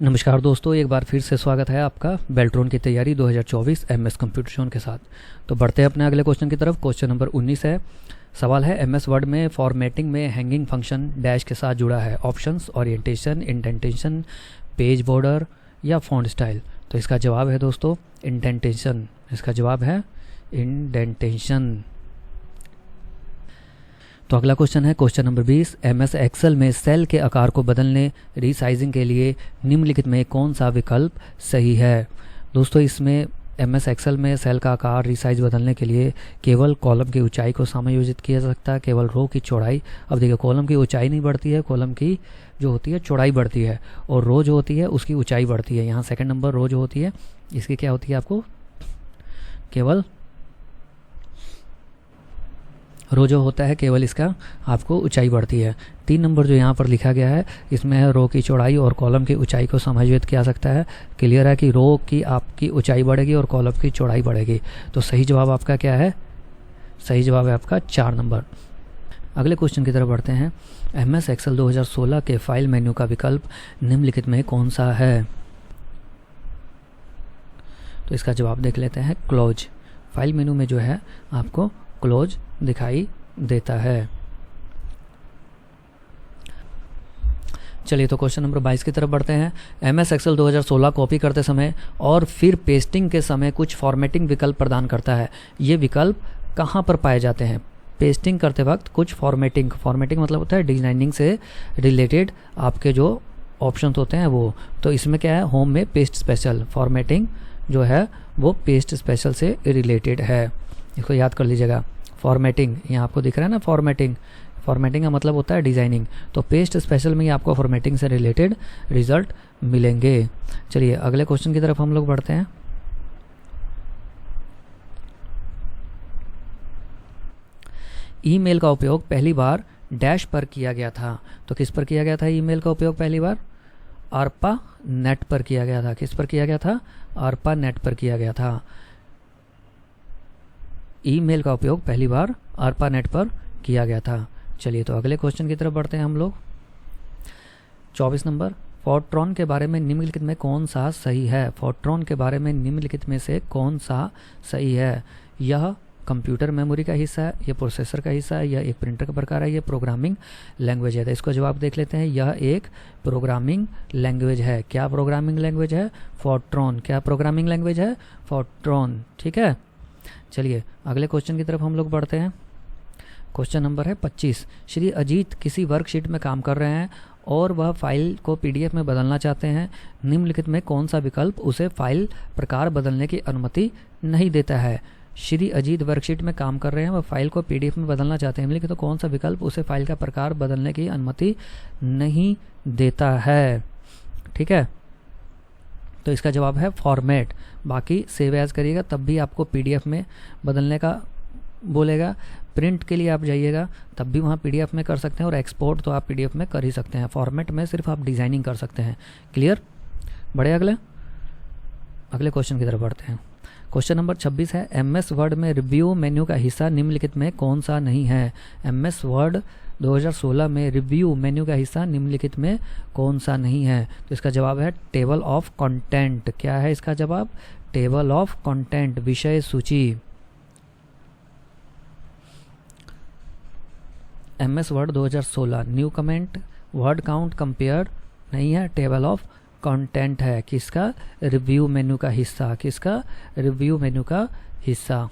नमस्कार दोस्तों, एक बार फिर से स्वागत है आपका बेल्ट्रॉन की तैयारी 2024 एमएस कंप्यूटर जोन के साथ। तो बढ़ते हैं अपने अगले क्वेश्चन की तरफ। क्वेश्चन नंबर 19 है। सवाल है, एमएस वर्ड में फॉर्मेटिंग में हैंगिंग फंक्शन डैश के साथ जुड़ा है। Options orientation, indentation, page border या फॉन्ट स्टाइल। तो इसका जवाब है दोस्तों इंडेंटेशन। इसका जवाब है इंडेंटेशन। तो अगला क्वेश्चन है क्वेश्चन नंबर 20। एमएस एक्सेल में सेल के आकार को बदलने रीसाइजिंग के लिए निम्नलिखित में कौन सा विकल्प सही है। दोस्तों इसमें एमएस एक्सेल में सेल का आकार रीसाइज बदलने के लिए केवल कॉलम की ऊंचाई को समायोजित किया जा सकता है, केवल रो की चौड़ाई। अब देखिए कॉलम की ऊंचाई नहीं बढ़ती है, कॉलम की जो होती है चौड़ाई बढ़ती है, और रो जो होती है उसकी ऊंचाई बढ़ती है। यहाँ सेकंड नंबर रो जो होती है इसकी क्या होती है, आपको केवल रो जो होता है केवल इसका आपको ऊंचाई बढ़ती है। 3 नंबर जो यहाँ पर लिखा गया है इसमें है रो की चौड़ाई और कॉलम की ऊंचाई को समायोजित किया जा सकता है। क्लियर है कि रो की आपकी ऊंचाई बढ़ेगी और कॉलम की चौड़ाई बढ़ेगी। तो सही जवाब आपका क्या है? सही जवाब है आपका 4 नंबर। अगले क्वेश्चन की तरफ बढ़ते हैं। एमएस एक्सेल 2016 के फाइल मेन्यू का विकल्प निम्नलिखित में कौन सा है। तो इसका जवाब देख लेते हैं, क्लोज। फाइल मेन्यू में जो है आपको क्लोज दिखाई देता है। चलिए तो क्वेश्चन नंबर 22 की तरफ बढ़ते हैं। एमएस एक्सेल 2016 कॉपी करते समय और फिर पेस्टिंग के समय कुछ फॉर्मेटिंग विकल्प प्रदान करता है। ये विकल्प कहाँ पर पाए जाते हैं? पेस्टिंग करते वक्त कुछ फॉर्मेटिंग मतलब होता है डिजाइनिंग से रिलेटेड आपके जो ऑप्शन होते हैं वो। तो इसमें क्या है, होम में पेस्ट स्पेशल फॉर्मेटिंग जो है वो पेस्ट स्पेशल से रिलेटेड है। इसको याद कर लीजिएगा। फॉर्मेटिंग यहाँ आपको दिख रहा है ना, फॉर्मेटिंग का मतलब होता है डिजाइनिंग। तो पेस्ट स्पेशल में ही आपको फॉर्मेटिंग से रिलेटेड रिजल्ट मिलेंगे। चलिए अगले क्वेश्चन की तरफ हम लोग बढ़ते हैं। ईमेल का उपयोग पहली बार डैश पर किया गया था। तो किस पर किया गया था ईमेल का उपयोग पहली बार? ARPA नेट पर किया गया था। किस पर किया गया था? ARPA नेट पर किया गया था। ईमेल का उपयोग पहली बार ARPA नेट पर किया गया था। चलिए तो अगले क्वेश्चन की तरफ बढ़ते हैं हम लोग। 24 नंबर। फोर्ट्रॉन के बारे में निम्नलिखित में कौन सा सही है? फोर्ट्रॉन के बारे में निम्नलिखित में से कौन सा सही है? यह कंप्यूटर मेमोरी का हिस्सा है, यह प्रोसेसर का हिस्सा है, यह एक प्रिंटर का प्रकार है, यह प्रोग्रामिंग लैंग्वेज है। तो इसको जवाब देख लेते हैं। यह एक प्रोग्रामिंग लैंग्वेज है। क्या प्रोग्रामिंग लैंग्वेज है? फोर्ट्रॉन। क्या प्रोग्रामिंग लैंग्वेज है? फोर्ट्रॉन। ठीक है। चलिए अगले क्वेश्चन की तरफ हम लोग बढ़ते हैं। क्वेश्चन नंबर है 25। श्री अजीत किसी वर्कशीट में काम कर रहे हैं और वह फाइल को पीडीएफ में बदलना चाहते हैं। निम्नलिखित में कौन सा विकल्प उसे फाइल प्रकार बदलने की अनुमति नहीं देता है? श्री अजीत वर्कशीट में काम कर रहे हैं, वह फाइल को पीडीएफ में बदलना चाहते हैं। निम्नलिखित तो कौन सा विकल्प उसे फाइल का प्रकार बदलने की अनुमति नहीं देता है? ठीक है, तो इसका जवाब है फॉर्मेट। बाकी सेव एज करिएगा तब भी आपको पीडीएफ में बदलने का बोलेगा। प्रिंट के लिए आप जाइएगा तब भी वहाँ पीडीएफ में कर सकते हैं, और एक्सपोर्ट तो आप पीडीएफ में कर ही सकते हैं। फॉर्मेट में सिर्फ आप डिजाइनिंग कर सकते हैं। क्लियर? बढ़े अगले क्वेश्चन की तरफ बढ़ते हैं। क्वेश्चन नंबर 26 है। एमएस वर्ड में रिव्यू मेन्यू का हिस्सा निम्नलिखित में कौन सा नहीं है? एमएस वर्ड 2016 में रिव्यू मेन्यू का हिस्सा निम्नलिखित में कौन सा नहीं है? तो इसका जवाब है टेबल ऑफ कंटेंट। क्या है इसका जवाब? टेबल ऑफ कंटेंट, विषय सूची। MS word 2016 new comment, word count, compare नहीं है, टेबल ऑफ कंटेंट है। किसका? रिव्यू मेन्यू का हिस्सा। किसका? रिव्यू मेन्यू का हिस्सा।